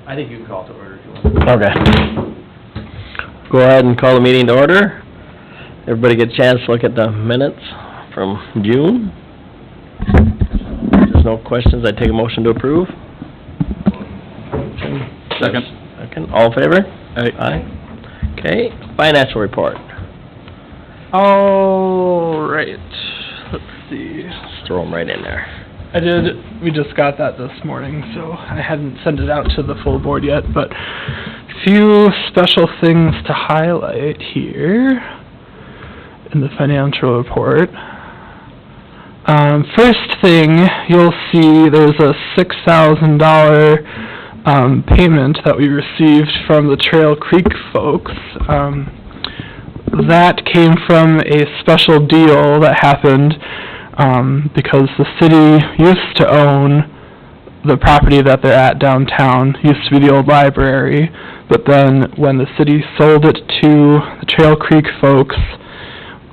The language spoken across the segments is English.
I think you can call it to order if you want. Okay. Go ahead and call the meeting to order. Everybody get a chance to look at the minutes from June. If there's no questions, I take a motion to approve. Second. All in favor? Aye. Okay, financial report. All right. Let's see. Just throw them right in there. We just got that this morning, so I hadn't sent it out to the full board yet, but a few special things to highlight here in the financial report. First thing, you'll see there's a $6,000 payment that we received from the Trail Creek folks. That came from a special deal that happened because the city used to own the property that they're at downtown, used to be the old library, but then when the city sold it to the Trail Creek folks,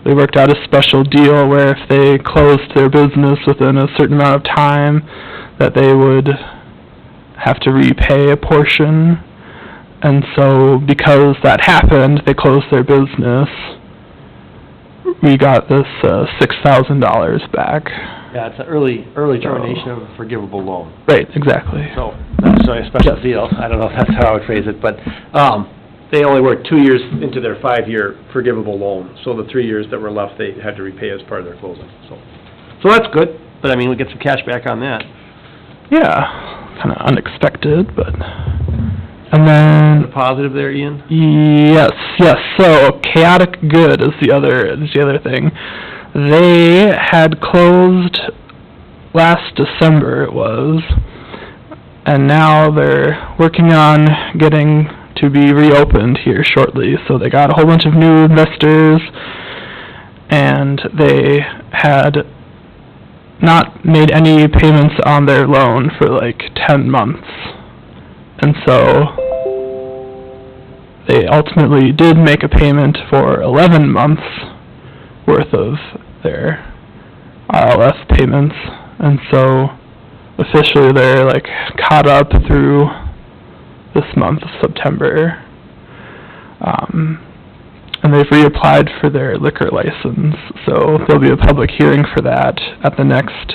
they worked out a special deal where if they closed their business within a certain amount of time, that they would have to repay a portion. And so because that happened, they closed their business. We got this $6,000 back. Yeah, it's an early termination of a forgivable loan. Right, exactly. So, that's a special deal. I don't know if that's how I would phrase it, but they only were 2 years into their 5-year forgivable loan. So the 3 years that were left, they had to repay as part of their closing. So that's good, but I mean, we get some cash back on that. Yeah, kind of unexpected, but... And then... The positive there, Ian? Yes. So, Chaotic Good is the other thing. They had closed last December, it was, and now they're working on getting to be reopened here shortly. So they got a whole bunch of new investors, and they had not made any payments on their loan for like 10 months. And so they ultimately did make a payment for 11 months worth of their RLF payments. And so officially they're like caught up through this month of September. And they've reapplied for their liquor license. So there'll be a public hearing for that at the next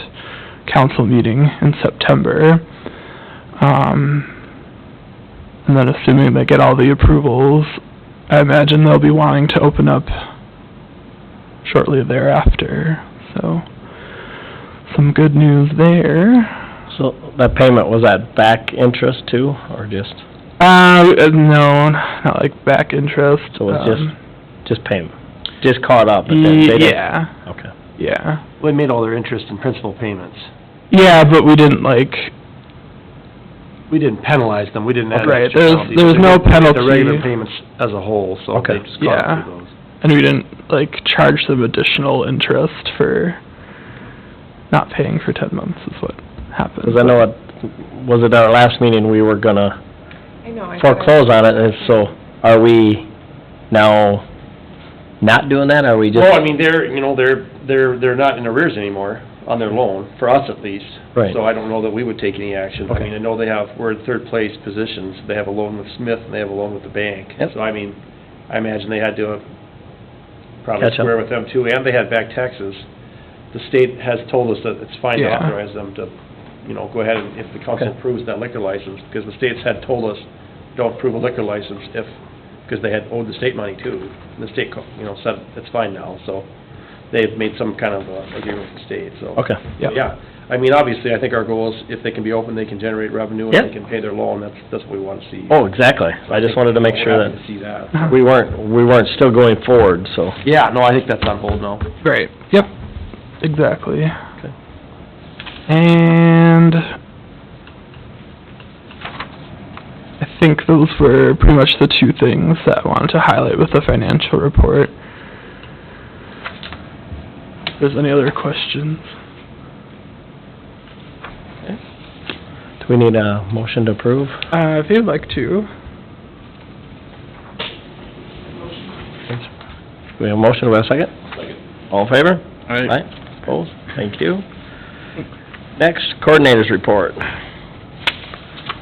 council meeting in September. And then assuming they get all the approvals, I imagine they'll be wanting to open up shortly thereafter. So, some good news there. So that payment, was that back interest too, or just? No, not like back interest. So it's just payment, just caught up. But then they yeah. Okay. Yeah. Well, they made all their interest and principal payments. Yeah, but we didn't We didn't penalize them, we didn't add right. extra penalties. There was no penalty. The regular payments as a whole, so Okay. they just caught up through those. And we didn't charge them additional interest for not paying for 10 months is what happened. Because I know was it our last meeting we were gonna foreclose on it, and so are we now not doing that, or are we just? Well, I mean, they're not in arrears anymore on their loan, for us at least. Right. So I don't know that we would take any action. Okay. I mean, I know we're in third place positions. They have a loan with Smith and they have a loan with the bank. Yep. So I mean, I imagine they had to probably Catch up. square with them too, and they had back taxes. The state has told us that it's fine to Yeah. authorize them to, go ahead and if the council Okay. approves that liquor license, because the states had told us, don't approve a liquor license because they had owed the state money too. And the state, said it's fine now, so they've made some kind of agreement with the state, so. Okay. Yeah, I mean, obviously, I think our goal is if they can be open, they can generate revenue and Yep. they can pay their loan, that's what we want to see. Oh, exactly. I just wanted to make sure We're happy that to see that. we weren't still going forward, so. Yeah, no, I think that's on hold now. Right. Yep. Exactly. Okay. And I think those were pretty much the two things that I wanted to highlight with the financial report. If there's any other questions? Okay. Do we need a motion to approve? If you'd like to. Do we have a motion, do we have a second? Second. All in favor? Aye. Opposed? Thank you. Next, coordinators report.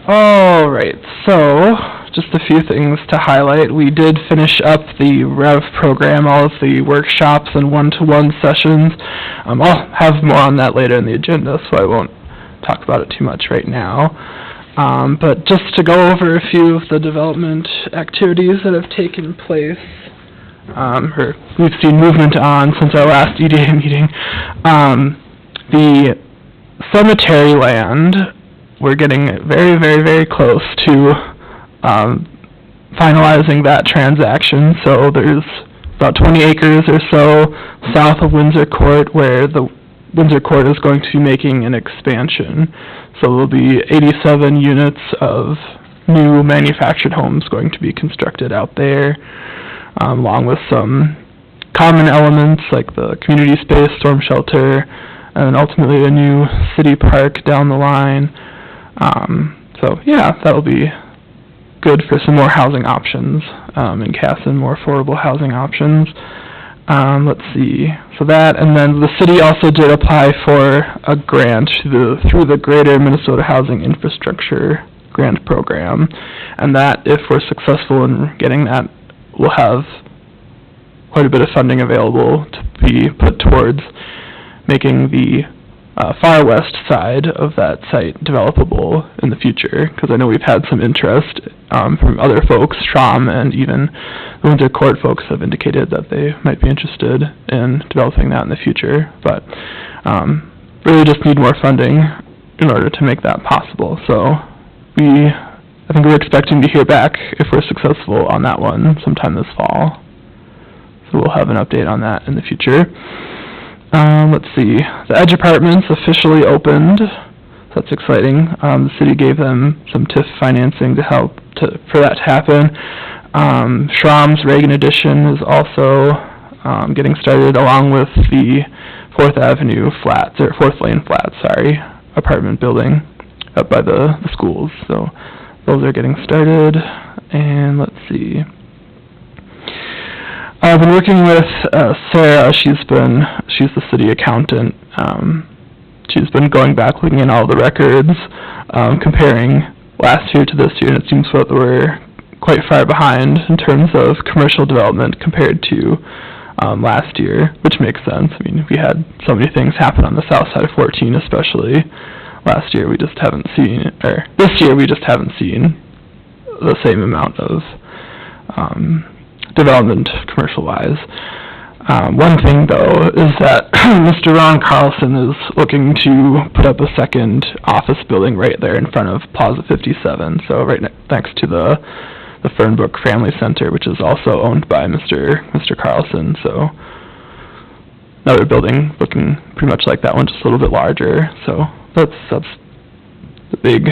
All right, so just a few things to highlight. We did finish up the REV program, all of the workshops and one-to-one sessions. I'll have more on that later in the agenda, so I won't talk about it too much right now. But just to go over a few of the development activities that have taken place, or we've seen movement on since our last EDA meeting. The cemetery land, we're getting very, very, very close to finalizing that transaction. So there's about 20 acres or so south of Windsor Court where the Windsor Court is going to be making an expansion. So there'll be 87 units of new manufactured homes going to be constructed out there, along with some common elements like the community space, storm shelter, and ultimately a new city park down the line. So yeah, that'll be good for some more housing options in Casson, more affordable housing options. Let's see, so that, and then the city also did apply for a grant through the Greater Minnesota Housing Infrastructure Grant Program, and that, if we're successful in getting that, we'll have quite a bit of funding available to be put towards making the far west side of that site developable in the future, because I know we've had some interest from other folks. Schramm and even the Windsor Court folks have indicated that they might be interested in developing that in the future, but really just need more funding in order to make that possible. So I think we're expecting to hear back if we're successful on that one sometime this fall. So we'll have an update on that in the future. Let's see, the Edge Apartments officially opened, so that's exciting. The city gave them some TIF financing to help for that to happen. Schramm's Reagan Edition is also getting started, along with the 4th Lane Flats, apartment building up by the schools. So those are getting started, and let's see. I've been working with Sarah. She's the city accountant. She's been going back, looking at all the records, comparing last year to this year, and it seems that we're quite far behind in terms of commercial development compared to last year, which makes sense. I mean, we had so many things happen on the south side of 14, especially. Last year we just haven't seen, or this year we just haven't seen the same amount of development commercial-wise. One thing, though, is that Mr. Ron Carlson is looking to put up a second office building right there in front of Plaza 57, so right next to the Fernbrook Family Center, which is also owned by Mr. Carlson. So another building looking pretty much like that one, just a little bit larger. So that's the big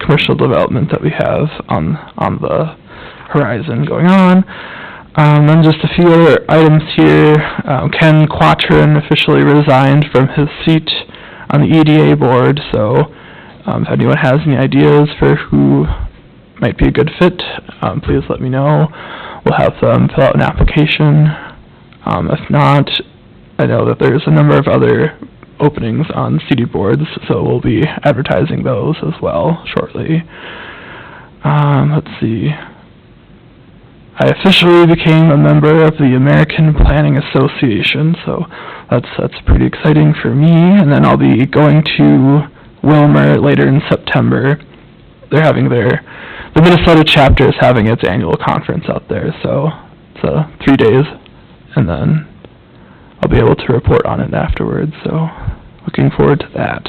commercial development that we have on the horizon going on. Then just a few other items here. Ken Quatrin officially resigned from his seat on the EDA board, so if anyone has any ideas for who might be a good fit, please let me know. We'll have them fill out an application. If not, I know that there's a number of other openings on city boards, so we'll be advertising those as well shortly. Let's see. I officially became a member of the American Planning Association, so that's pretty exciting for me. And then I'll be going to Wilmer later in September. They're having the Minnesota chapter is having its annual conference out there, so it's 3 days, and then I'll be able to report on it afterwards, so looking forward to that.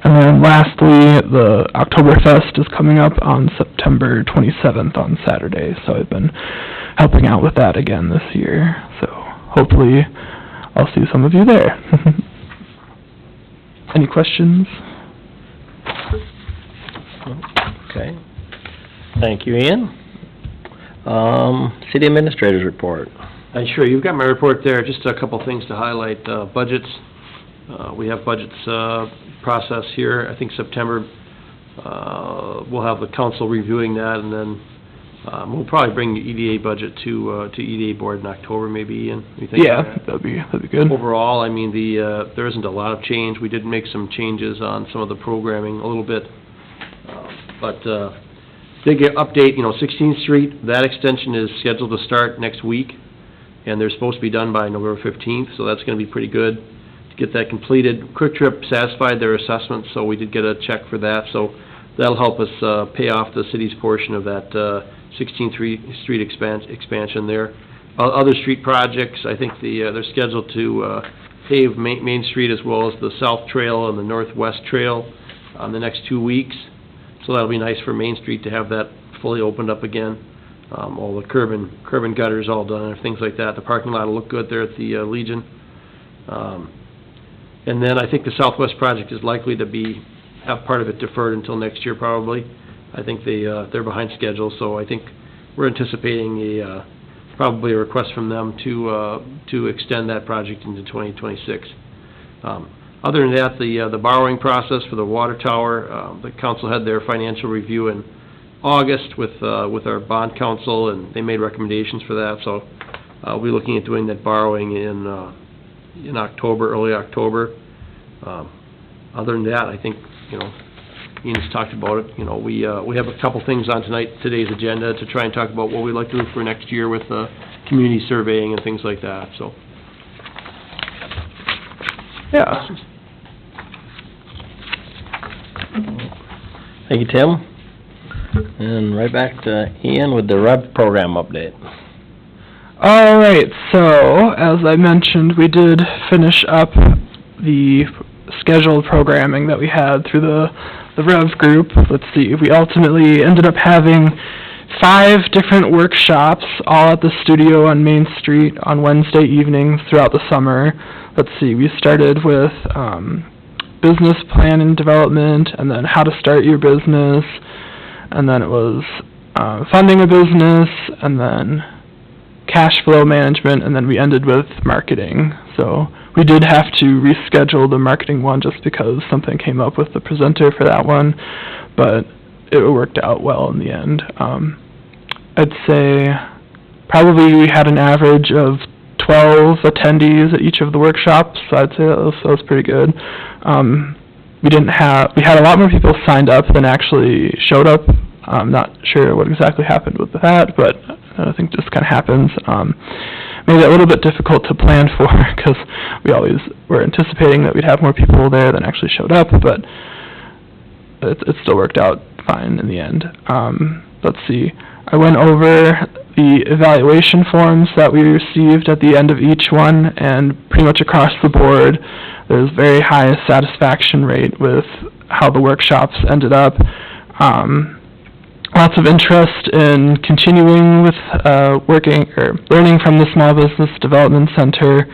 And then lastly, the Oktoberfest is coming up on September 27th on Saturday, so I've been helping out with that again this year, so hopefully I'll see some of you there. Any questions? Okay. Thank you, Ian. City Administrator's report. Sure, you've got my report there. Just a couple things to highlight. Budgets. We have budgets process here. I think September, we'll have the council reviewing that, and then we'll probably bring the EDA budget to EDA board in October, maybe, Ian. You think? Yeah, that'd be good. Overall, I mean, there isn't a lot of change. We did make some changes on some of the programming a little bit. But, big update, 16th Street, that extension is scheduled to start next week, and they're supposed to be done by November 15th, so that's gonna be pretty good to get that completed. Quick Trip satisfied their assessment, so we did get a check for that, so that'll help us, pay off the city's portion of that, 16th Street expansion there. Other street projects, I think they're scheduled to, pave Main Street as well as the South Trail and the Northwest Trail on the next 2 weeks. So that'll be nice for Main Street to have that fully opened up again. All the curb and gutters all done and things like that. The parking lot will look good there at the Legion. And then I think the Southwest project is likely to have part of it deferred until next year probably. I think they're behind schedule, so I think we're anticipating probably a request from them to extend that project into 2026. Other than that, the borrowing process for the water tower, the council had their financial review in August with our bond council, and they made recommendations for that, so we're looking at doing that borrowing in October, early October. Other than that, I think, Ian's talked about it. We have a couple things on today's agenda to try and talk about what we'd like to do for next year with community surveying and things like that, so. Yeah. Thank you, Tim. And right back to Ian with the REV program update. All right, so as I mentioned, we did finish up the scheduled programming that we had through the REV group. Let's see, we ultimately ended up having 5 different workshops, all at the studio on Main Street on Wednesday evenings throughout the summer. Let's see, we started with business plan and development, and then how to start your business, and then it was funding a business, and then cash flow management, and then we ended with marketing. So we did have to reschedule the marketing one just because something came up with the presenter for that one, but it worked out well in the end. I'd say probably we had an average of 12 attendees at each of the workshops, so I'd say that was pretty good. We had a lot more people signed up than actually showed up. I'm not sure what exactly happened with that, but I think this kind of happens. Made it a little bit difficult to plan for because we always were anticipating that we'd have more people there than actually showed up, but it still worked out fine in the end. Let's see. I went over the evaluation forms that we received at the end of each one, and pretty much across the board, there's very high satisfaction rate with how the workshops ended up. Lots of interest in continuing with working or learning from the Small Business Development Center,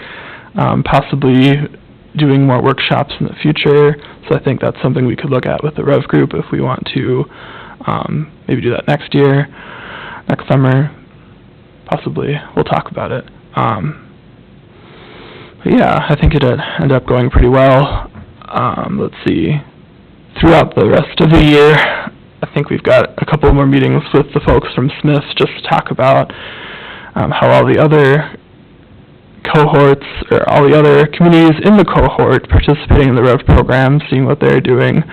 possibly doing more workshops in the future. So I think that's something we could look at with the REV group if we want to maybe do that next year, next summer, possibly. We'll talk about it. But yeah, I think it ended up going pretty well. Let's see. Throughout the rest of the year, I think we've got a couple more meetings with the folks from Smith just to talk about how all the other cohorts, or all the other communities in the cohort participating in the REV program, seeing what they're doing.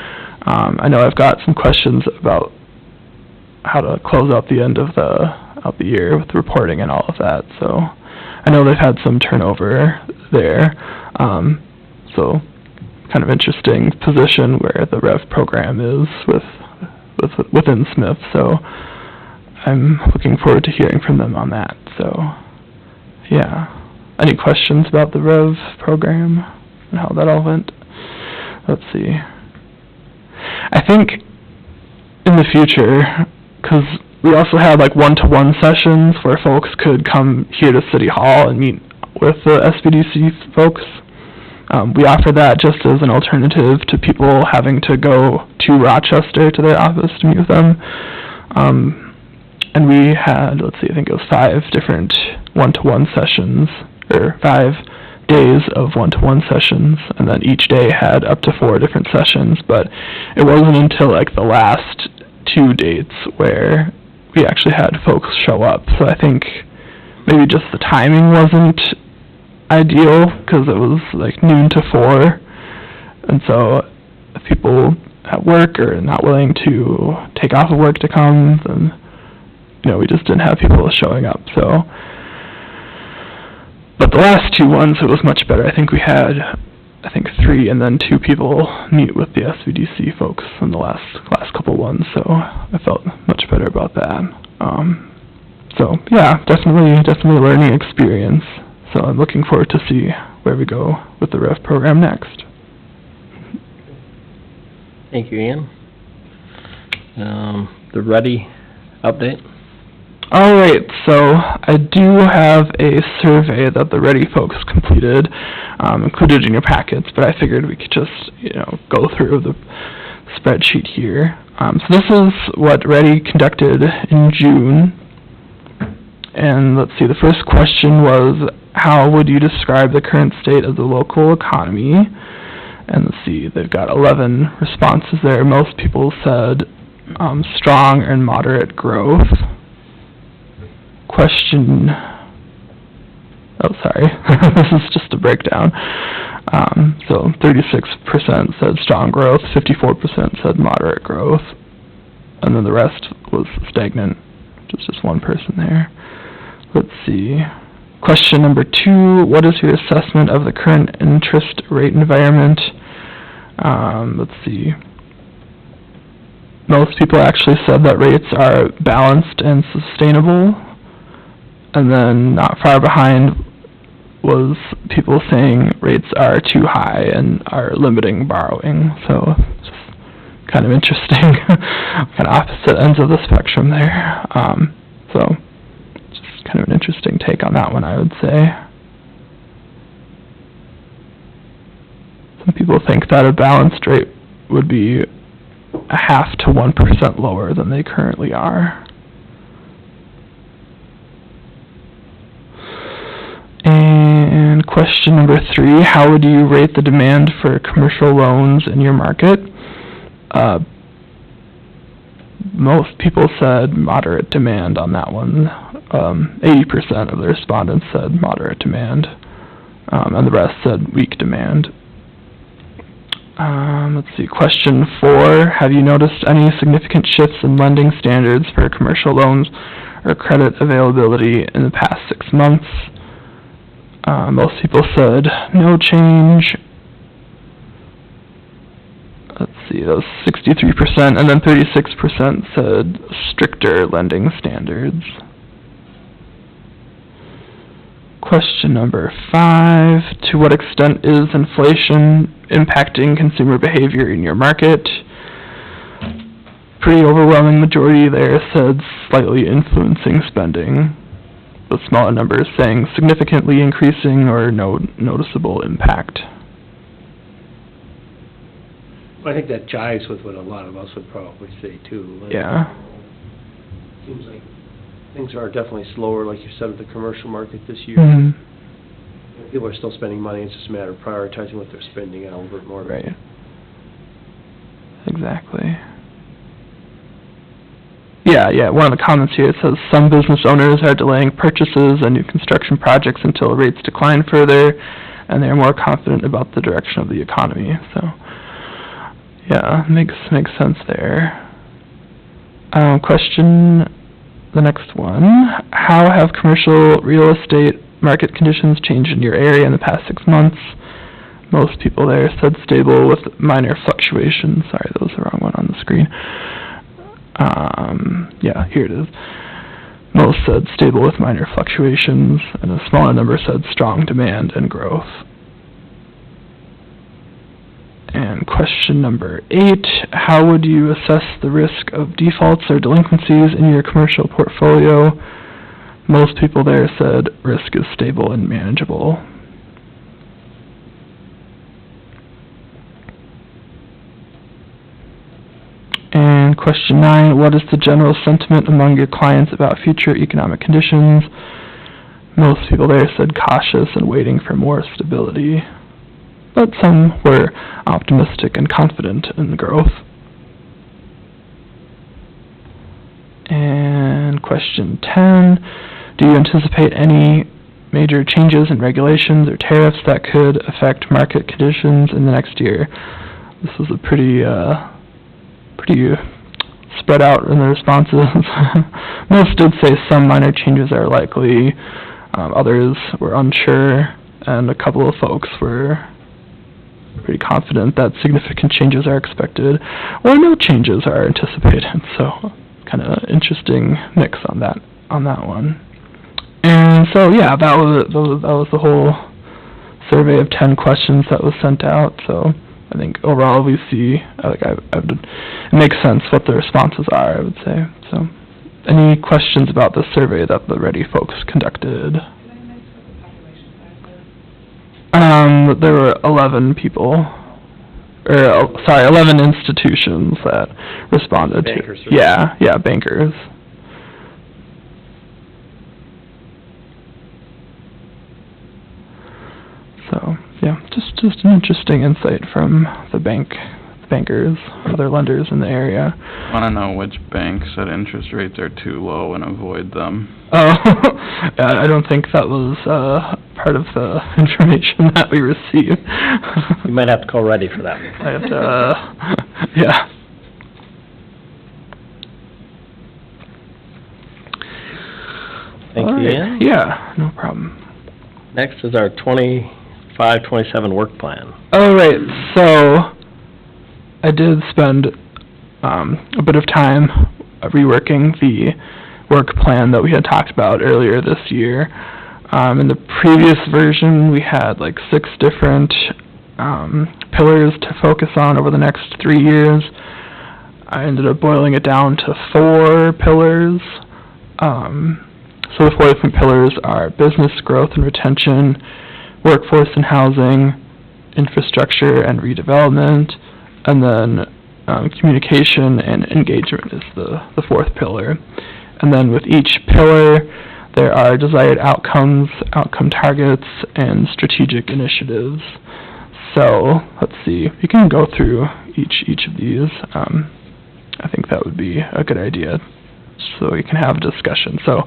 I know I've got some questions about how to close out the end of the year with reporting and all of that, so I know they've had some turnover there. So kind of interesting position where the REV program is within Smith, so I'm looking forward to hearing from them on that. So yeah, any questions about the REV program and how that all went? Let's see. I think in the future, because we also had like one-to-one sessions where folks could come here to City Hall and meet with the SBDC folks. We offer that just as an alternative to people having to go to Rochester to their office to meet with them. And we had, let's see, I think it was 5 different one-to-one sessions, or 5 days of one-to-one sessions, and then each day had up to 4 different sessions, but it wasn't until like the last 2 dates where we actually had folks show up. So I think maybe just the timing wasn't ideal, because it was like noon to 4, and so people at work or not willing to take off of work to come, then, we just didn't have people showing up, so. But the last 2 ones, it was much better. I think we had, 3 and then 2 people meet with the SVDC folks in the last couple ones, so I felt much better about that. So yeah, definitely a learning experience. So I'm looking forward to see where we go with the REV program next. Thank you, Ian. The Ready update? All right, so I do have a survey that the Ready folks completed, included in your packets, but I figured we could just, go through the spreadsheet here. So this is what Ready conducted in June. And let's see, the first question was, how would you describe the current state of the local economy? And let's see, they've got 11 responses there. Most people said strong and moderate growth. Question, this is just a breakdown. So 36% said strong growth, 54% said moderate growth, and then the rest was stagnant, just one person there. Let's see. Question number 2, what is your assessment of the current interest rate environment? Let's see. Most people actually said that rates are balanced and sustainable. And then not far behind was people saying rates are too high and are limiting borrowing. So just kind of interesting, kind of opposite ends of the spectrum there. So just kind of an interesting take on that one, I would say. Some people think that a balanced rate would be 0.5% to 1% lower than they currently are. And question number 3, how would you rate the demand for commercial loans in your market? Most people said moderate demand on that one. 80% of the respondents said moderate demand, and the rest said weak demand. Let's see, question 4, have you noticed any significant shifts in lending standards for commercial loans or credit availability in the past 6 months? Most people said no change. Let's see, that was 63%, and then 36% said stricter lending standards. Question number 5, to what extent is inflation impacting consumer behavior in your market? Pretty overwhelming majority there said slightly influencing spending. The smaller numbers saying significantly increasing or no noticeable impact. I think that jives with what a lot of us would probably say too. Yeah. Seems like things are definitely slower, like you said, with the commercial market this year. Mm-hmm. People are still spending money, it's just a matter of prioritizing what they're spending a little bit more. Right. Exactly. Yeah, one of the comments here, it says some business owners are delaying purchases and new construction projects until rates decline further, and they are more confident about the direction of the economy. So, yeah, makes sense there. Question, the next one, how have commercial real estate market conditions changed in your area in the past 6 months? Most people there said stable with minor fluctuations. Sorry, that was the wrong one on the screen. Yeah, here it is. Most said stable with minor fluctuations, and a smaller number said strong demand and growth. And question number 8, how would you assess the risk of defaults or delinquencies in your commercial portfolio? Most people there said risk is stable and manageable. And question 9, what is the general sentiment among your clients about future economic conditions? Most people there said cautious and waiting for more stability, but some were optimistic and confident in growth. And question 10, do you anticipate any major changes in regulations or tariffs that could affect market conditions in the next year? This was a pretty pretty spread out in the responses. Most did say some minor changes are likely, others were unsure, and a couple of folks were pretty confident that significant changes are expected, or no changes are anticipated, so kind of interesting mix on that one. And so, yeah, that was the whole survey of 10 questions that was sent out, so I think overall we see, it makes sense what the responses are, I would say. So, any questions about the survey that the Ready folks conducted? There were 11 people, 11 institutions that responded Bankers, to. Yeah, bankers. So, yeah, just an interesting insight from the bankers, other lenders in the area. Want to know which bank said interest rates are too low and avoid them? Oh, I don't think that was part of the information that we received. You might have to call Ready for that. I have to, yeah. Thank you, Ian. Yeah, no problem. Next is our 25-27 work plan. All right, so I did spend a bit of time reworking the work plan that we had talked about earlier this year. In the previous version, we had like 6 different pillars to focus on over the next 3 years. I ended up boiling it down to 4 pillars. So the 4 different pillars are business growth and retention, workforce and housing, infrastructure and redevelopment, and then communication and engagement is the 4th pillar. And then with each pillar, there are desired outcomes, outcome targets, and strategic initiatives. So, let's see, we can go through each of these. I think that would be a good idea, so we can have a discussion. So,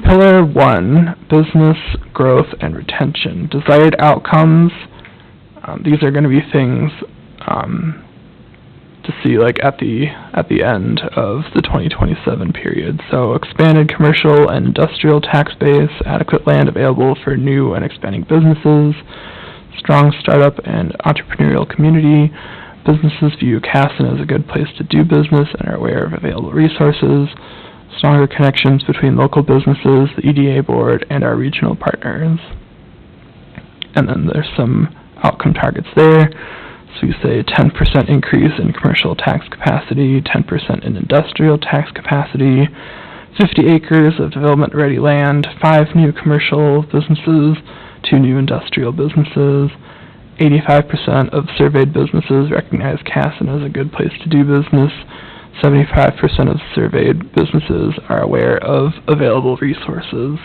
Pillar 1, business growth and retention. Desired outcomes, these are going to be things to see like at the end of the 2027 period. So expanded commercial and industrial tax base, adequate land available for new and expanding businesses, strong startup and entrepreneurial community. Businesses view Casson as a good place to do business and are aware of available resources. Stronger connections between local businesses, the EDA board, and our regional partners. And then there's some outcome targets there. So we say 10% increase in commercial tax capacity, 10% in industrial tax capacity, 50 acres of development-ready land, 5 new commercial businesses, 2 new industrial businesses, 85% of surveyed businesses recognize Casson as a good place to do business, 75% of surveyed businesses are aware of available resources.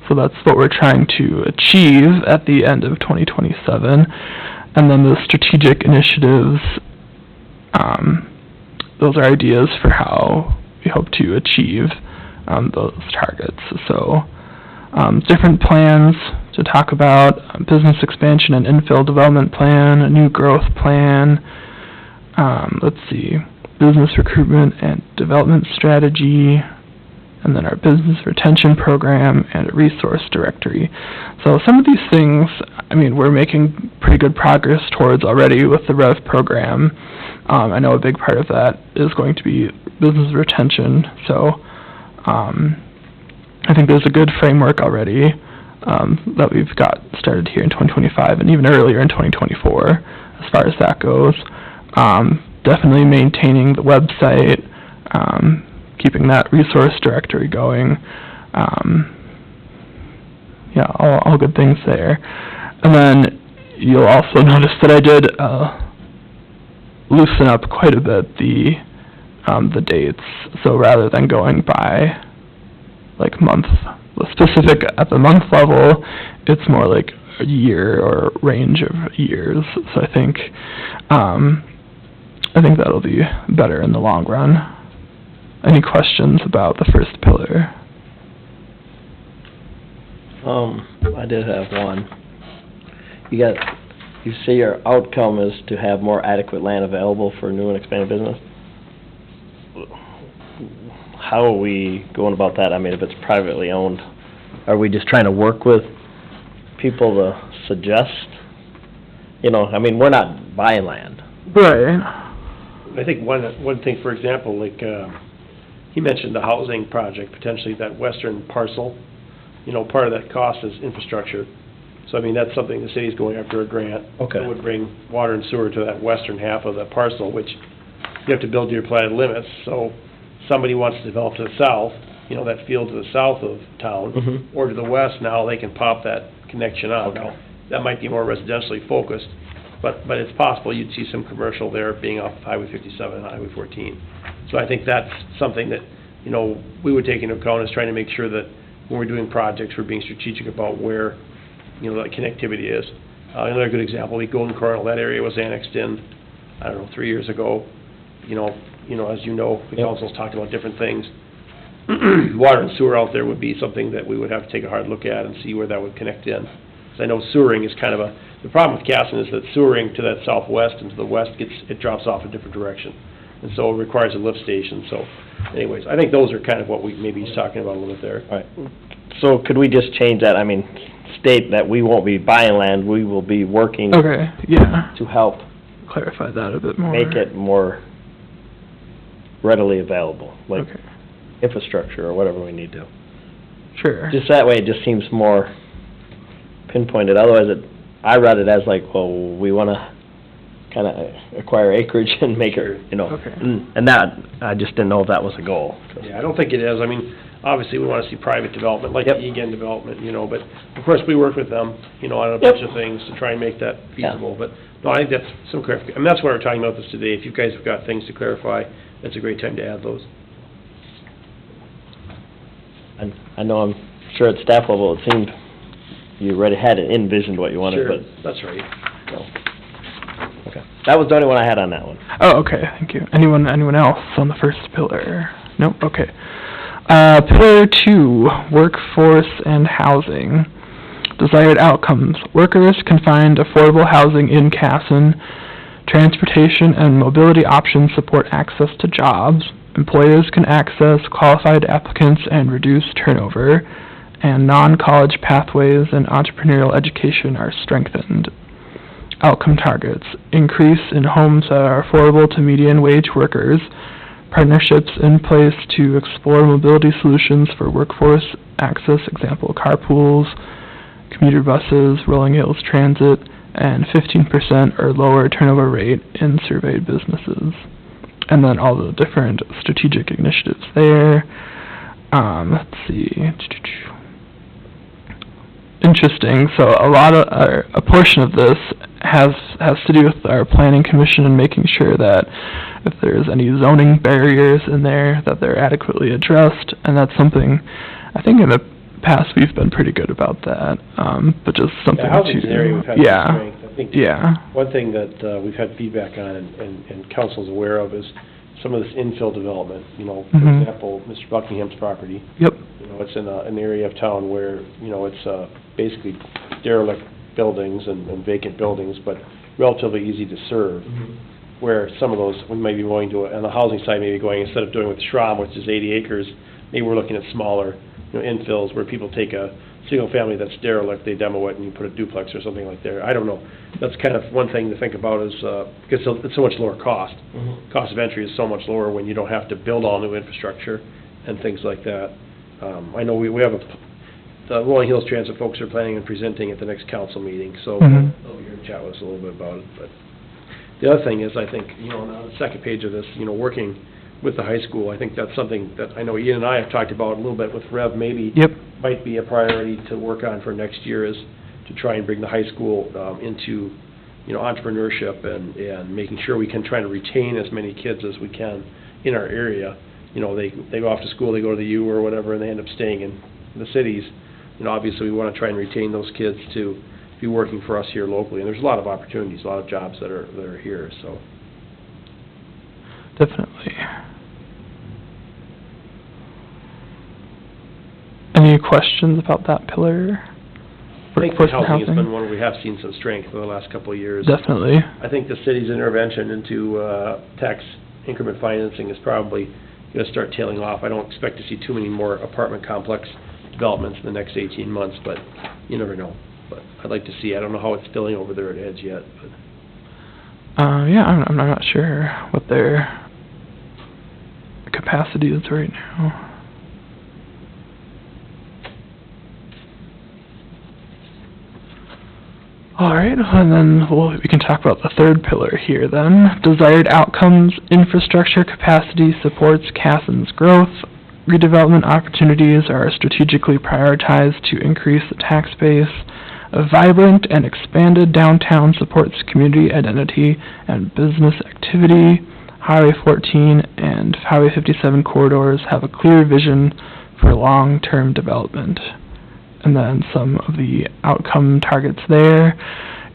So that's what we're trying to achieve at the end of 2027. And then the strategic initiatives, those are ideas for how we hope to achieve those targets. So different plans to talk about, business expansion and infill development plan, a new growth plan, let's see, business recruitment and development strategy, and then our business retention program and a resource directory. So some of these things, I mean, we're making pretty good progress towards already with the REV program. I know a big part of that is going to be business retention, so I think there's a good framework already that we've got started here in 2025 and even earlier in 2024 as far as that goes. Definitely maintaining the website, keeping that resource directory going. Yeah, all good things there. And then you'll also notice that I did loosen up quite a bit the dates. So rather than going by like month specific at the month level, it's more like a year or range of years. So I think that'll be better in the long run. Any questions about the first pillar? I did have one. You you say your outcome is to have more adequate land available for new and expanded business? How are we going about that? I mean, if it's privately owned, are we just trying to work with people to suggest? You know, I mean, we're not buying land. Right. I think one thing, for example, like, he mentioned the housing project, potentially that western parcel, you know, part of that cost is infrastructure. So, I mean, that's something the city's going after a grant. Okay. That would bring water and sewer to that western half of the parcel, which you have to build to your platted limits. So, somebody wants to develop to the south, you know, that field to the south of town, Mhm. or to the west, now they can pop that connection on. Okay. Now, that might be more residentially focused, but it's possible you'd see some commercial there being off of Highway 57 and Highway 14. So I think that's something that, you know, we would take into account, is trying to make sure that when we're doing projects, we're being strategic about where, you know, that connectivity is. Another good example, Golden Corral, that area was annexed in, I don't know, 3 years ago. You know, as you know, the Yep. council's talked about different things. Water and sewer out there would be something that we would have to take a hard look at and see where that would connect in. Because I know sewering is kind of the problem with Casson is that sewering to that southwest and to the west it drops off a different direction. And so it requires a lift station, so anyways, I think those are kind of what we maybe he's talking about a little bit there. All right. So could we just change that, I mean, state that we won't be buying land, we will be working Okay, yeah. to help Clarify that a bit more. make it more readily available, like Okay, infrastructure or whatever we need to. sure. Just that way, it just seems more pinpointed, otherwise I read it as like, well, we wanna kinda acquire acreage and make it, you know. Okay. And that, I just didn't know if that was a goal. Yeah, I don't think it is. I mean, obviously, we want to see private development, like Yep. the EGAN development, you know, but of course, we work with them, you know, on a bunch of things to try and make that feasible. But, no, I think that's some clarification. I mean, that's why we're talking about this today. If you guys have got things to clarify, that's a great time to add those. And I know, I'm sure at staff level, it seemed you already had it envisioned what you wanted, Sure, but, that's right. no. Okay. That was the only one I had on that one. Oh, okay, thank you. Anyone else on the first pillar? Nope, okay. Pillar 2, workforce and housing. Desired outcomes. Workers can find affordable housing in Casson. Transportation and mobility options support access to jobs. Employers can access qualified applicants and reduce turnover. And non-college pathways and entrepreneurial education are strengthened. Outcome targets. Increase in homes that are affordable to median wage workers. Partnerships in place to explore mobility solutions for workforce access, example, carpools, commuter buses, Rolling Hills Transit, and 15% or lower turnover rate in surveyed businesses. And then all the different strategic initiatives there. Let's see. Interesting. So a portion of this has to do with our planning commission and making sure that if there's any zoning barriers in there, that they're adequately addressed, and that's something, I think in the past we've been pretty good about that, but just something Yeah, housing's an area we've had some strength. I think one thing that we've had feedback on and council's aware of is some of this infill development, you know, for Mhm. example, Mr. Buckingham's property. Yep. You know, it's in an area of town where, you know, it's basically derelict buildings and vacant buildings, but relatively easy to serve. Where some of those, we may be going to, on the housing side, maybe going, instead of doing with Schramm, which is 80 acres, maybe we're looking at smaller, you know, infills where people take a single family that's derelict, they demo it and you put a duplex or something like there. I don't know. That's kind of one thing to think about is, because it's so much lower cost. Cost of entry is so much lower when you don't have to build all new infrastructure and things like that. I know we have the Rolling Hills Transit folks are planning on presenting at the next council meeting, so Mhm. they'll be here to chat with us a little bit about it. But the other thing is, I think, you know, on the second page of this, you know, working with the high school, I think that's something that I know Ian and I have talked about a little bit with Rev, maybe Yep. might be a priority to work on for next year, is to try and bring the high school into, you know, entrepreneurship and making sure we can try to retain as many kids as we can in our area. You know, they go off to school, they go to the U or whatever, and they end up staying in the cities. You know, obviously, we want to try and retain those kids to be working for us here locally. And there's a lot of opportunities, a lot of jobs that are here, so. Definitely. Any questions about that pillar? I think the workforce and housing has been housing. one where we have seen some strength over the last couple of years. Definitely. I think the city's intervention into tax increment financing is probably going to start tailing off. I don't expect to see too many more apartment complex developments in the next 18 months, but you never know. But I'd like to see, I don't know how it's filling over there at Edge yet, but Yeah, I'm not sure what their capacity is right now. All right, and then we can talk about the third pillar here then. Desired outcomes, infrastructure capacity supports Cassen's growth. Redevelopment opportunities are strategically prioritized to increase the tax base. A vibrant and expanded downtown supports community identity and business activity. Highway 14 and Highway 57 corridors have a clear vision for long-term development. And then some of the outcome targets there.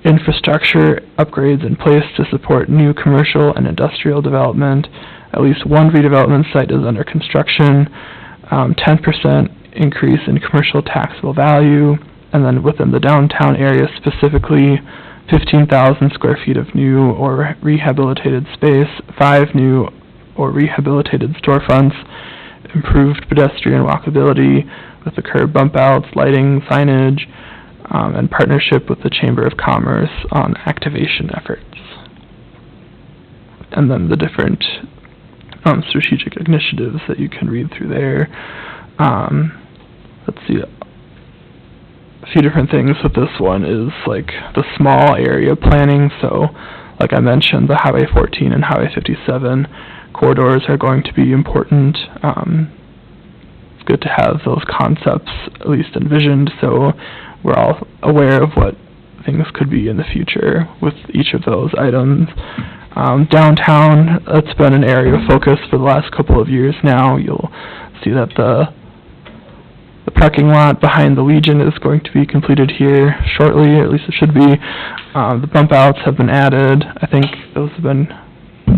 Infrastructure upgrades in place to support new commercial and industrial development. At least one redevelopment site is under construction. 10% increase in commercial taxable value. And then within the downtown area specifically, 15,000 square feet of new or rehabilitated space, 5 new or rehabilitated storefronts, improved pedestrian walkability with the curb bump outs, lighting, signage, and partnership with the Chamber of Commerce on activation efforts. And then the different strategic initiatives that you can read through there. Let's see. A few different things with this one is like the small area planning. So, like I mentioned, the Highway 14 and Highway 57 corridors are going to be important. It's good to have those concepts at least envisioned, so we're all aware of what things could be in the future with each of those items. Downtown, that's been an area of focus for the last couple of years now. You'll see that the parking lot behind the Legion is going to be completed here shortly, or at least it should be. The bump outs have been added. I think those have been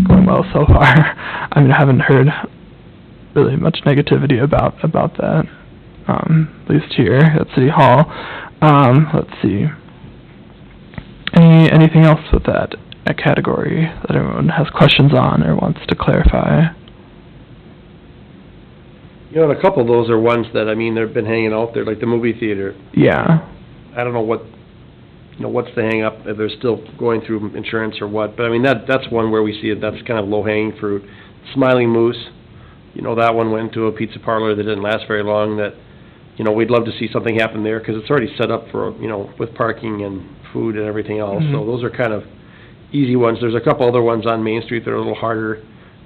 going well so far. I mean, I haven't heard really much negativity about that, at least here at City Hall. Let's see. Anything else with that category that everyone has questions on or wants to clarify? you know, and a couple of those are ones that, I mean, they've been hanging out there, like the movie theater. Yeah. I don't know what, you know, what's the hang-up, if they're still going through insurance or what, but I mean, that's one where we see it, that's kind of low-hanging fruit. Smiling Moose, you know, that one went to a pizza parlor that didn't last very long, that, you know, we'd love to see something happen there, because it's already set up for, you know, with parking and food and everything else, so those are kind of easy ones. There's a couple other ones on Main Street that are a little harder.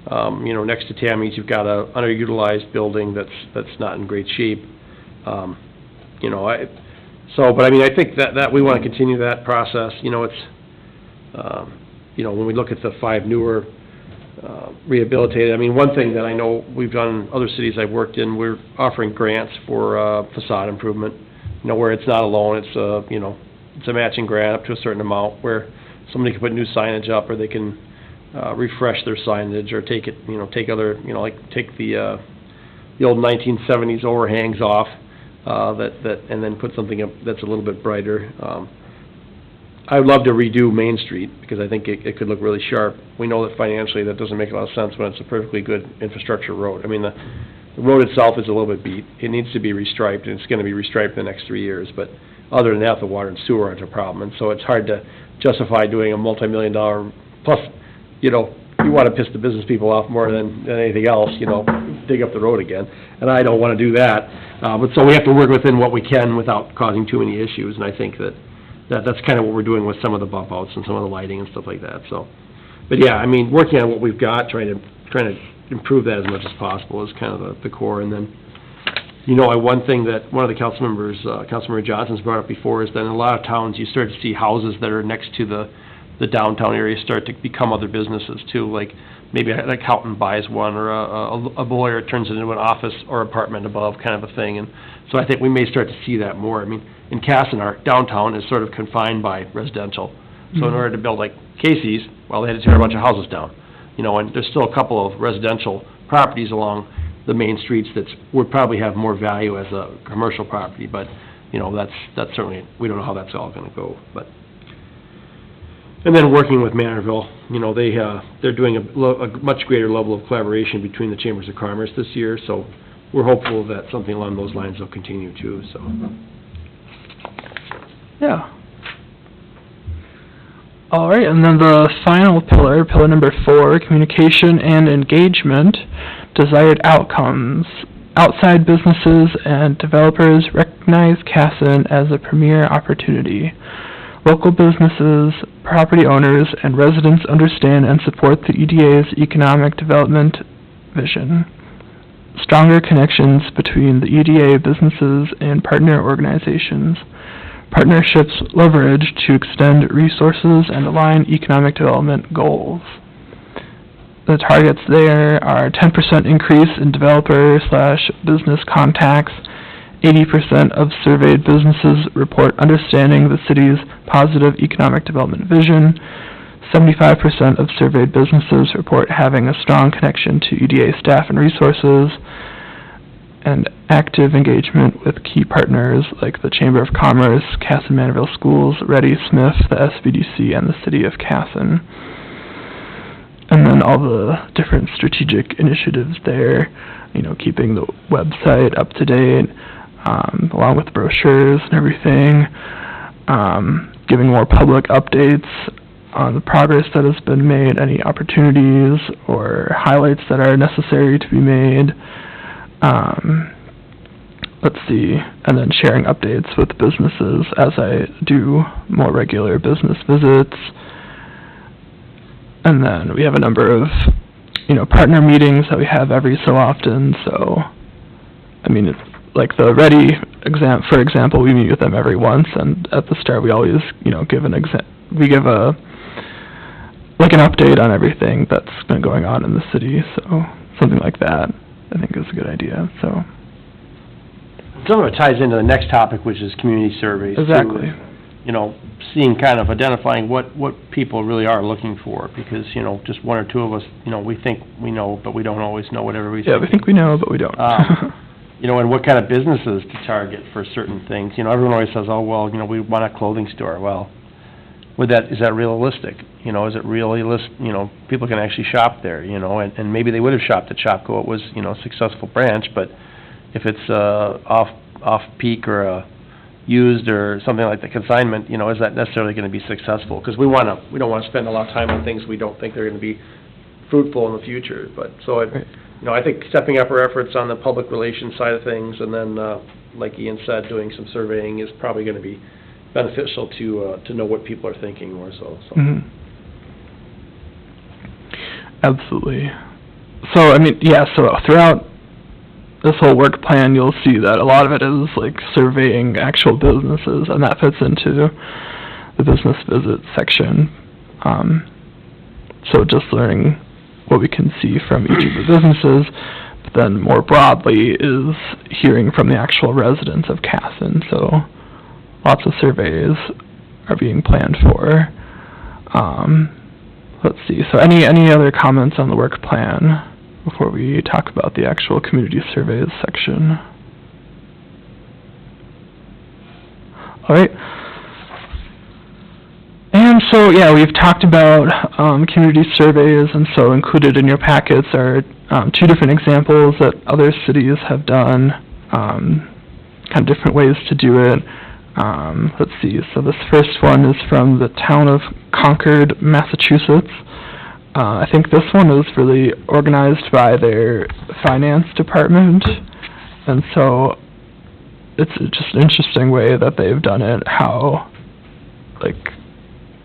You know, next to Tammy's, you've got a underutilized building that's not in great shape. You know, but I mean, I think that we want to continue that process. You know, it's, you know, when we look at the 5 newer rehabilitated, I mean, one thing that I know we've done in other cities I've worked in, we're offering grants for facade improvement. You know, where it's not a loan, it's you know, it's a matching grant up to a certain amount where somebody can put new signage up, or they can refresh their signage, or take it, you know, take other, you know, like take the old 1970s overhangs off, and then put something up that's a little bit brighter. I would love to redo Main Street, because I think it could look really sharp. We know that financially that doesn't make a lot of sense when it's a perfectly good infrastructure road. I mean, the road itself is a little bit beat. It needs to be restriped, and it's going to be restriped in the next 3 years, but other than that, the water and sewer aren't a problem, and so it's hard to justify doing a multi-million-dollar, plus, you know, you want to piss the business people off more than anything else, you know, dig up the road again, and I don't want to do that. But so we have to work within what we can without causing too many issues, and I think that's kind of what we're doing with some of the bump outs and some of the lighting and stuff like that, so. But yeah, I mean, working on what we've got, trying to improve that as much as possible is kind of the core, and then, you know, one thing that one of the council members, Councilmember Johnson's brought up before, is that in a lot of towns, you start to see houses that are next to the downtown area start to become other businesses too, like maybe like Houghton buys one, or a lawyer turns it into an office or apartment above, kind of a thing, and so I think we may start to see that more. I mean, in Casson, our downtown is sort of confined by residential, so in order to build like Casey's, well, they had to tear a bunch of houses down, you know, and there's still a couple of residential properties along the main streets that would probably have more value as a commercial property, but you know, that's certainly, we don't know how that's all gonna go, but. And then working with Manorville, you know, they're doing a much greater level of collaboration between the Chambers of Commerce this year, so we're hopeful that something along those lines will continue too, so. Yeah. All right, and then the final pillar, pillar number 4, communication and engagement, desired outcomes. Outside businesses and developers recognize CASN as a premier opportunity. Local businesses, property owners, and residents understand and support the EDA's economic development vision. Stronger connections between the EDA businesses and partner organizations. Partnerships leverage to extend resources and align economic development goals. The targets there are 10% increase in developer/business contacts. 80% of surveyed businesses report understanding the city's positive economic development vision. 75% of surveyed businesses report having a strong connection to EDA staff and resources. And active engagement with key partners like the Chamber of Commerce, Casson Manville Schools, Reddy Smith, the SBDC, and the City of Casson. And then all the different strategic initiatives there, you know, keeping the website up to date, along with brochures and everything, giving more public updates on the progress that has been made, any opportunities or highlights that are necessary to be made. Let's see, and then sharing updates with businesses as I do more regular business visits. And then we have a number of, you know, partner meetings that we have every so often, so, I mean, it's like the Ready for example, we meet with them every once, and at the start we always, you know, give an update on everything that's been going on in the city, so something like that I think is a good idea, so. Some of it ties into the next topic, which is community surveys. too. Exactly. You know, seeing kind of identifying what people really are looking for, because, you know, just one or two of us, you know, we think we know, but we don't always know what everybody's Yeah, we think we know, but we don't. You know, and what kind of businesses to target for certain things. You know, everyone always says, oh, well, you know, we want a clothing store. Well, is that realistic? You know, is it really, you know, people can actually shop there, you know, and maybe they would have shopped at Shopko. It was, you know, a successful branch, but if it's off-peak or a used or something like the consignment, you know, is that necessarily going to be successful? Because we don't want to spend a lot of time on things we don't think they're going to be fruitful in the future. But so, you know, I think stepping up our efforts on the public relations side of things, and then, like Ian said, doing some surveying is probably going to be beneficial to know what people are thinking more so. Mm-hmm. Absolutely. So, I mean, yeah, so throughout this whole work plan, you'll see that a lot of it is like surveying actual businesses, and that fits into the business visit section. So just learning what we can see from each of the businesses, but then more broadly is hearing from the actual residents of Casson. So lots of surveys are being planned for. Let's see, so any other comments on the work plan before we talk about the actual community surveys section? All right. And so, yeah, we've talked about community surveys, and so included in your packets are 2 different examples that other cities have done, kind of different ways to do it. Let's see, so this first one is from the town of Concord, Massachusetts. I think this one is really organized by their finance department, and so it's just an interesting way that they've done it, how, like,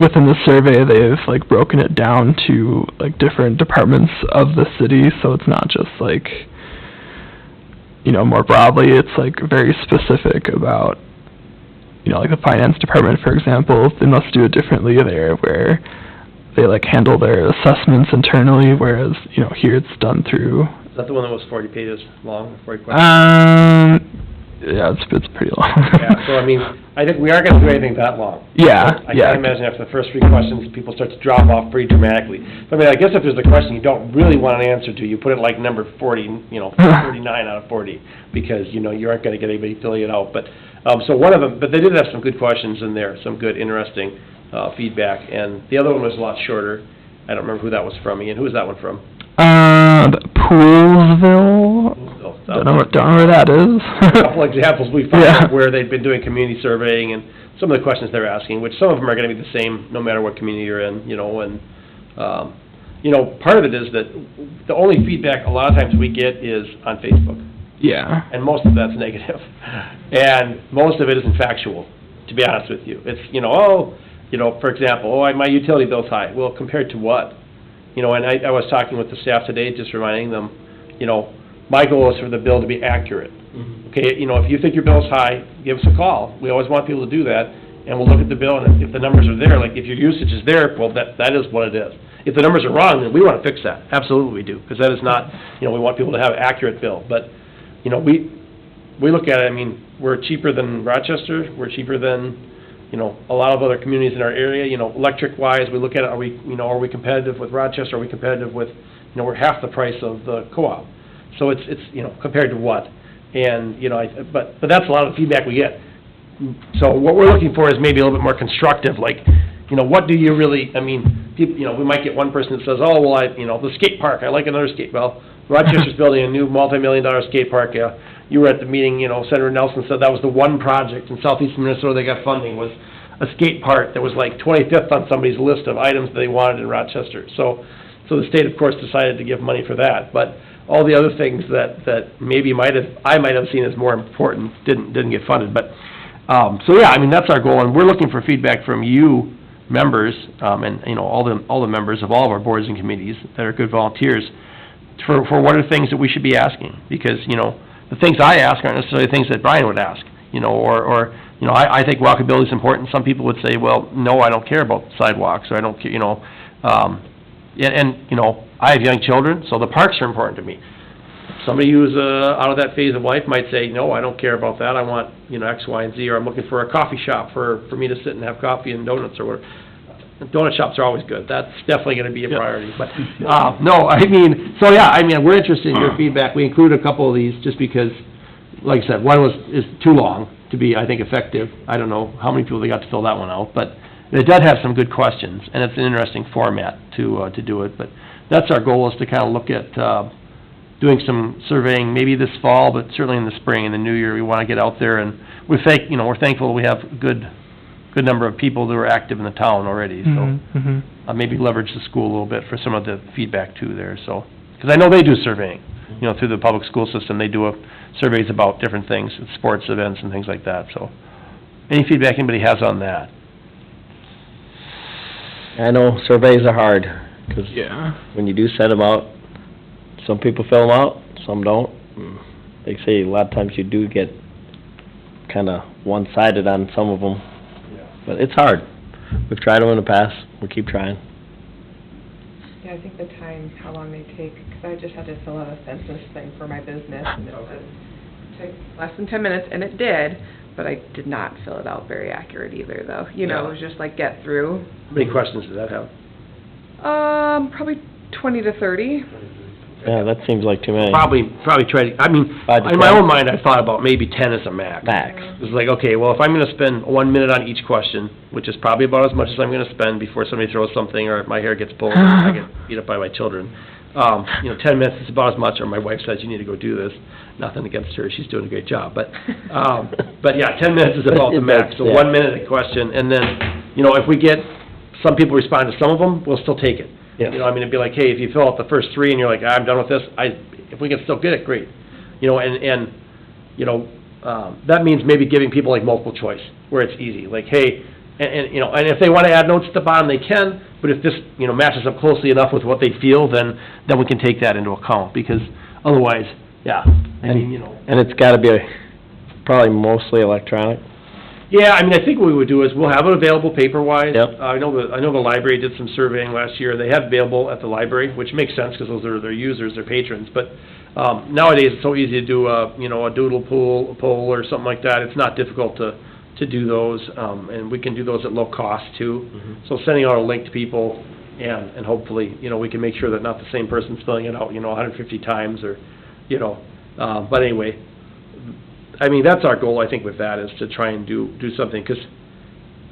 within the survey they've, like, broken it down to, like, different departments of the city, so it's not just, like, you know, more broadly, it's, like, very specific about, you know, like the finance department, for example, they must do it differently there, where they, like, handle their assessments internally, whereas, you know, here it's done through... Is that the one that was 40 pages long, 40 questions? Yeah, it's pretty long. Yeah, so I mean, I think we aren't gonna do anything that long. Yeah, I yeah. can't imagine after the first 3 questions, people start to drop off pretty dramatically. I mean, I guess if there's a question you don't really want an answer to, you put it like number 40, 39 out of 40, because, you aren't gonna get anybody filling it out. But, so one of them, but they did have some good questions in there, some good, interesting, feedback, and the other one was a lot shorter. I don't remember who that was from, Ian. Who was that one from? Poolsville? Don't know where that is. A couple examples we found Yeah. where they've been doing community surveying and some of the questions they're asking, which some of them are gonna be the same no matter what community you're in, and, part of it is that the only feedback a lot of times we get is on Facebook, Yeah. and most of that's negative. And most of it isn't factual, to be honest with you. It's, for example, my utility bill's high. Well, compared to what? And I was talking with the staff today, just reminding them, my goal is for the bill to be accurate. Okay, if you think your bill's high, give us a call. We always want people to do that, and we'll look at the bill, and if the numbers are there, like if your usage is there, well, that is what it is. If the numbers are wrong, then we want to fix that. Absolutely we do, because that is not, we want people to have an accurate bill. But, we look at it, I mean, we're cheaper than Rochester, we're cheaper than, a lot of other communities in our area, electric-wise, we look at it, are we competitive with Rochester, are we competitive with, we're half the price of the co-op. So it's compared to what? And, but that's a lot of the feedback we get. So what we're looking for is maybe a little bit more constructive, like, what do you really, I mean, people, we might get one person that says, oh, well, the skate park, I like another skate, well, Rochester's building a new multi-million-dollar skate park, you were at the meeting, Senator Nelson said that was the one project in southeastern Minnesota they got funding, was a skate park that was like 25th on somebody's list of items they wanted in Rochester. So the state, of course, decided to give money for that, but all the other things that maybe I might have seen as more important didn't get funded. But so yeah, I mean, that's our goal, and we're looking for feedback from you members, and all the members of all of our boards and committees that are good volunteers for what are things that we should be asking, because the things I ask aren't necessarily things that Brian would ask, or I think walkability is important. Some people would say, well, no, I don't care about sidewalks, or I don't care, I have young children, so the parks are important to me. Somebody who's out of that phase of life might say, no, I don't care about that, I want, X, Y, and Z, or I'm looking for a coffee shop for me to sit and have coffee and donuts or whatever. Donut shops are always good, that's definitely gonna be a priority, but, no, I mean, so yeah, we're interested in your feedback. We included a couple of these just because, like I said, one is too long to be, I think, effective. I don't know how many people they got to fill that one out, but it does have some good questions, and it's an interesting format to do it, but that's our goal, is to kind of look at doing some surveying, maybe this fall, but certainly in the spring, in the new year, we want to get out there, and we're thankful we have a good number of people that are active in the town already, so maybe leverage the school a little bit for some of the feedback too there, so, because I know they do surveying, through the public school system, they do surveys about different things, sports events and things like that, so any feedback anybody has on that? I know surveys are hard, because when you do send them out, some people fill them out, some don't. They say a lot of times you do get kind of one-sided on some of them, but it's hard. We've tried them in the past, we'll keep trying. Yeah, I think the time, how long they take, because I just had to fill out a census thing for my business, and it took less than 10 minutes, and it did, but I did not fill it out very accurate either, though. It was just like get through. How many questions does that have? Probably 20 to 30. Yeah, that seems like too many. Probably try to, in my own mind, I thought about maybe 10 as a max. It's like, okay, well, if I'm gonna spend 1 minute on each question, which is probably about as much as I'm gonna spend before somebody throws something, or my hair gets pulled, or I get beat up by my children, 10 minutes is about as much, or my wife says, you need to go do this. Nothing against her, she's doing a great job, but yeah, 10 minutes is about the max, so 1 minute a question, and then, if we get, some people respond to some of them, we'll still take it. Yes. It'd be like, hey, if you fill out the first 3 and you're like, I'm done with this, if we can still get it, great. That means maybe giving people like multiple choice, where it's easy, like, hey, and if they want to add notes at the bottom, they can, but if this, matches up closely enough with what they feel, then we can take that into account, because otherwise, And it's gotta be probably mostly electronic. Yeah, I mean, I think what we would do is, we'll have it available paper-wise. Yep. I know the library did some surveying last year, they have it available at the library, which makes sense, because those are their users, their patrons, but, nowadays, it's so easy to do a doodle poll or something like that, it's not difficult to do those, and we can do those at low cost, too. So sending out a link to people, and hopefully, we can make sure that not the same person's filling it out, 150 times, or, but anyway, I mean, that's our goal, I think, with that, is to try and do something, because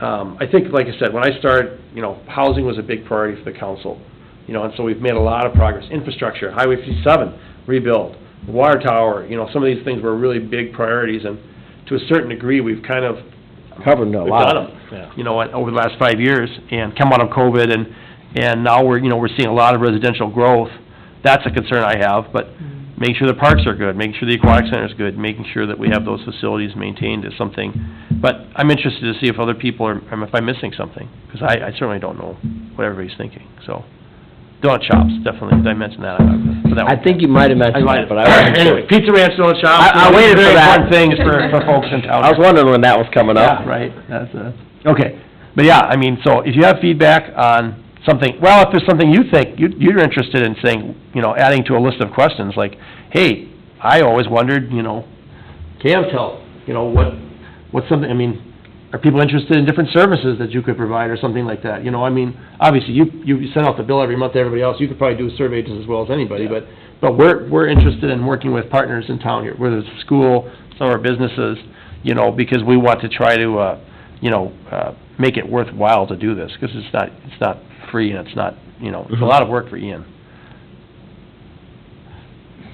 I think, like I said, when I started, housing was a big priority for the council, and so we've made a lot of progress. Infrastructure, Highway 57, rebuild, water tower, some of these things were really big priorities, and to a certain degree, we've kind of Covered a we've lot. done them, over the last 5 years, and come out of COVID, and now we're seeing a lot of residential growth. That's a concern I have, but making sure the parks are good, making sure the aquatic center is good, making sure that we have those facilities maintained is something. But I'm interested to see if other people are, if I'm missing something, because I certainly don't know what everybody's thinking, so. Donut shops, definitely, did I mention that? I think you might have mentioned that, but I wasn't sure. Anyway, Pizza Ranch, donut shops. I waited for very that. important things for folks in town. I was wondering when that was coming up. Yeah, right, that's, okay. But yeah, I mean, so if you have feedback on something, well, if there's something you think, you're interested in saying, adding to a list of questions, like, hey, I always wondered, CAMTEL, what's something, I mean, are people interested in different services that you could provide or something like that? I mean, obviously, you send out the bill every month to everybody else, you could probably do a survey just as well as anybody, but we're interested in working with partners in town here, whether it's a school, some of our businesses, because we want to try to, make it worthwhile to do this, because it's not free, and it's not, it's a lot of work for Ian.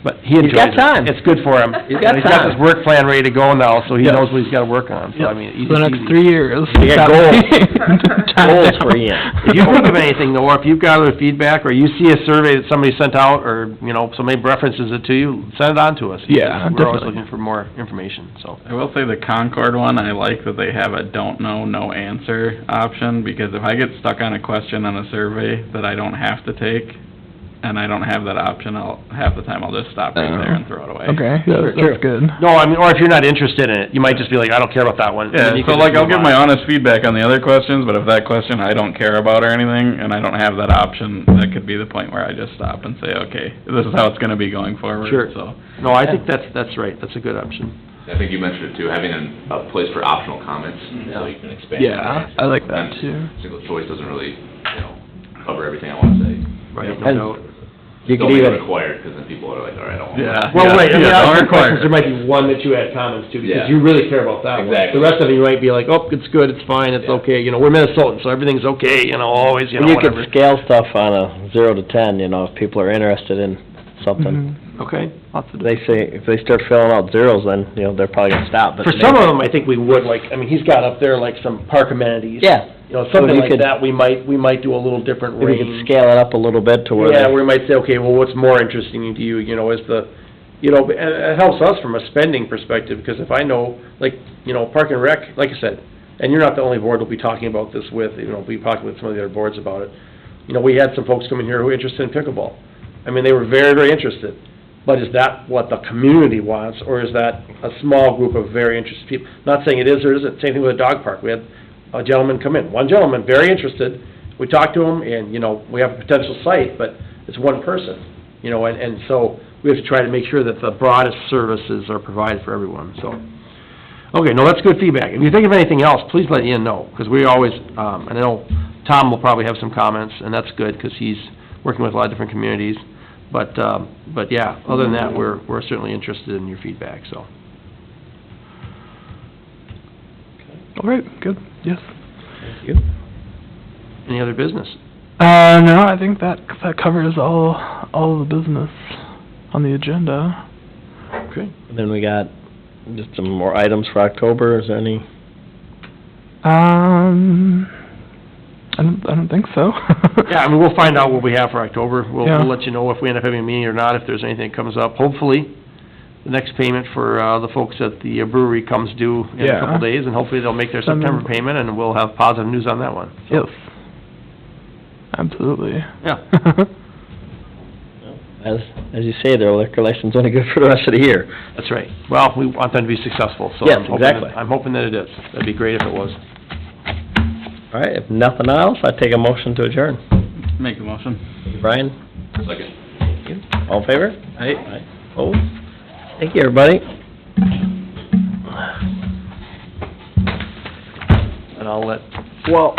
But he enjoys got time. It's good for him. He's got his time. work plan ready to go now, so he Yep. knows what he's gotta work on, so I mean, easy For the next peasy. 3 years. You got goals for Ian. If you think of anything, though, or if you've got other feedback, or you see a survey that somebody sent out, or, somebody references it to you, send it on to us. Yeah, We're always definitely. looking for more information, so. I will say the Concord one, I like that they have a don't know, no answer option, because if I get stuck on a question on a survey that I don't have to take, and I don't have that option, half the time I'll just stop right there and throw it away. Okay, Sure. that's good. No, I mean, or if you're not interested in it, you might just be like, I don't care about that one. Yeah, And you so can like, just I'll move give on. my honest feedback on the other questions, but if that question I don't care about or anything, and I don't have that option, that could be the point where I just stop and say, okay, this is how it's gonna be going forward, Sure. so. No, I think that's right, that's a good option. I think you mentioned it too, having a place for optional comments, so you can expand. your Yeah, answer. I like that Sometimes too. Single choice doesn't really, cover everything I wanna say. Right, And no doubt. You Don't could make it even, required, because then people are like, all right, I don't want. Yeah. Well, right, I mean, Yeah, out don't of the questions, require. there might be one that you had comments to, because Yeah. you really care about that one. Exactly. The rest of it, you might be like, oh, it's good, it's fine, it's Yeah. okay, we're Minnesotans, so everything's okay, always, you could whatever. scale stuff on a 0 to 10, if people are interested in something. Okay, lots of. They say, if they start filling out zeros, then, they're probably gonna stop, but. For some of them, I think we would, he's got up there like some park amenities. Yeah. Something you like could- that, we might do a little different If range. you could scale it up a little bit to where. Yeah, they- we might say, okay, well, what's more interesting to you, is the, and it helps us from a spending perspective, because if I know, Park and Rec, like I said, and you're not the only board we'll be talking about this with, we'll be talking with some of the other boards about it. We had some folks come in here who were interested in pickleball. I mean, they were very, very interested. But is that what the community wants, or is that a small group of very interested people? Not saying it is or isn't, same thing with a dog park. We had a gentleman come in, one gentleman, very interested. We talked to him, and, we have a potential site, but it's one person, and so we have to try to make sure that the broadest services are provided for everyone, so. Okay, no, that's good feedback. If you think of anything else, please let Ian know, because we always, and I know Tom will probably have some comments, and that's good, because he's working with a lot of different communities. But yeah, other than that, we're certainly interested in your feedback, so. All right, good, yes. Thank you. Any other business? No, I think that covers all of the business on the agenda. Okay. And then we got just some more items for October, is there any? I don't think so. Yeah, I mean, we'll find out what we have for October. Yeah. We'll let you know if we end up having a meeting or not, if there's anything that comes up. Hopefully, the next payment for, the folks at the brewery comes due in a Yeah. couple days, and hopefully they'll make their Send them- September payment, and we'll have positive news on that one. So, Yes. Absolutely. Yeah. As you say, their liquor license is only good for the rest of the year. That's right. Well, we want them to be successful, so. Yes, I'm hoping that- exactly. I'm hoping that it is. That'd be great if it was. All right, if nothing else, I take a motion to adjourn. Make a motion. Brian, Second. thank you. All in favor? Aye. Opposed? Thank you, everybody. And I'll let Well,